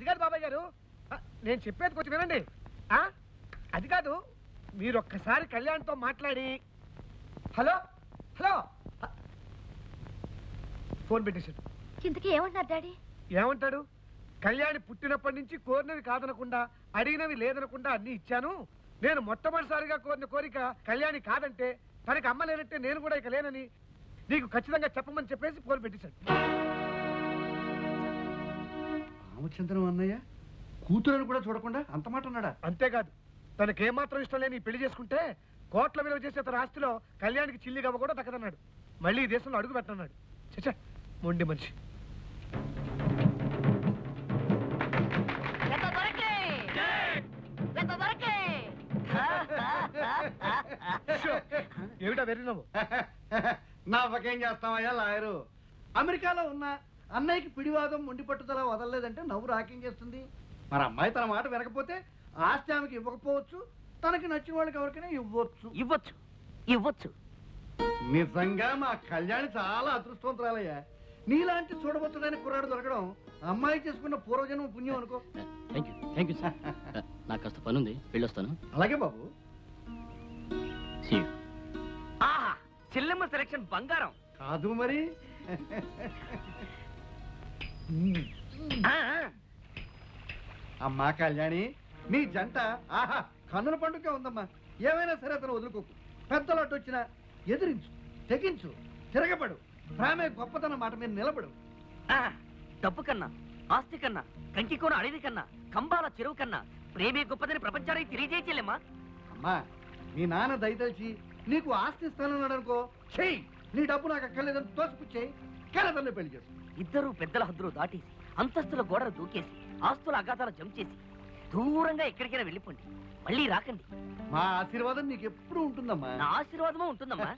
అది కాదు బాబాయ్ గారు, నేను చెప్పేది కొంచెం వినండి. అది కాదు, మీరు ఒక్కసారి కళ్యాణ్తో మాట్లాడి. హలో హలో ఫోన్ పెట్టేశాడు. ఇంతకీ ఏమంటారు డాడీ? ఏమంటాడు? కళ్యాణి పుట్టినప్పటి నుంచి కోరినవి కాదనకుండా, అడిగినవి లేదనకుండా అన్ని ఇచ్చాను. నేను మొట్టమొదటిసారిగా కోరిన కోరిక కళ్యాణి కాదంటే, తనకి అమ్మ లేనంటే నేను కూడా ఇక లేనని నీకు ఖచ్చితంగా చెప్పమని చెప్పేసి ఫోన్ పెట్టేశాడు. రామచంద్రం అన్నయ్య కూతురని కూడా చూడకుండా అంత మాట అన్నాడా? అంతేకాదు, తనకేమాత్రం ఇష్టం లేని పెళ్లి చేసుకుంటే కోట్ల విలువ చేసే తన ఆస్తిలో కళ్యాణికి చిల్లి గవ్వ కూడా దక్కదన్నాడు. మళ్ళీ ఈ దేశంలో అడుగు పెట్టన్నాడు. చచ్చా, మొండి మనిషి. ఏమిటా వెర్రినవు? నవ్వకేం చేస్తామయ్యా లాయరు. అమెరికాలో ఉన్న అన్నయ్యకి పిడివాదం మొండి పట్టుదల వదలలేదంటే నవ్వు రాకేం చేస్తుంది? మరి అమ్మాయి తన మాట వినకపోతే ఆస్తి ఆమెకి ఇవ్వకపోవచ్చు, తనకి నచ్చిన వాళ్ళకి ఎవరికైనా ఇవ్వచ్చు. ఇవ్వచ్చు ఇవ్వచ్చు. నిజంగా మా కళ్యాణి చాలా అదృష్టవంతురాలయ్యా. నీలాంటి చూడబోతుడని కుర్రాడు దొరకడం అమ్మాయి చేసుకున్న పూర్వజన్మ పుణ్యం అనుకో. Thank you sir. నాకు కాస్త పని ఉంది, వెళ్ళొస్తాను. అలాగే బాబు. చెల్లెమ్మ సెలక్షన్ బంగారం కాదు మరి. అమ్మా కళ్యాణి, నీ జంట ఆహా కన్నుల పండుగ ఉందమ్మా. ఏమైనా సరే అతను వదులుకోకు. పెద్దలట్టు వచ్చినా ఎదిరించు, తెగించు, తిరగబడు. ప్రేమే గొప్పతనం మాట మీద నిలబడు. డబ్బు కన్నా, ఆస్తి కన్నా, కంకి కోన అడవి కన్నా, కంబాల చెరువు కన్నా ప్రేమే గొప్పదని ప్రపంచానికి తెలియజేయలేమ్మా. అమ్మా, మీ నాన్న దయతలిచి నీకు ఆస్తి ఇస్తానన్నాడు అనుకో, చెయ్యి. నీ డబ్బు నాకు అక్కర్లేదని తోసిపుచ్చేయి. కేరళలో పెళ్లి చేసు. ఇద్దరు పెద్దల హద్దులు దాటేసి, అంతస్తుల గోడలు దూకేసి, ఆస్తుల అగాధాలు జంప్ చేసి దూరంగా ఎక్కడికైనా వెళ్ళిపోండి. మళ్ళీ రాకండి. మా ఆశీర్వాదం నీకు ఎప్పుడు ఉంటుందమ్మా. నా ఆశీర్వాదమో ఉంటుందమ్మా.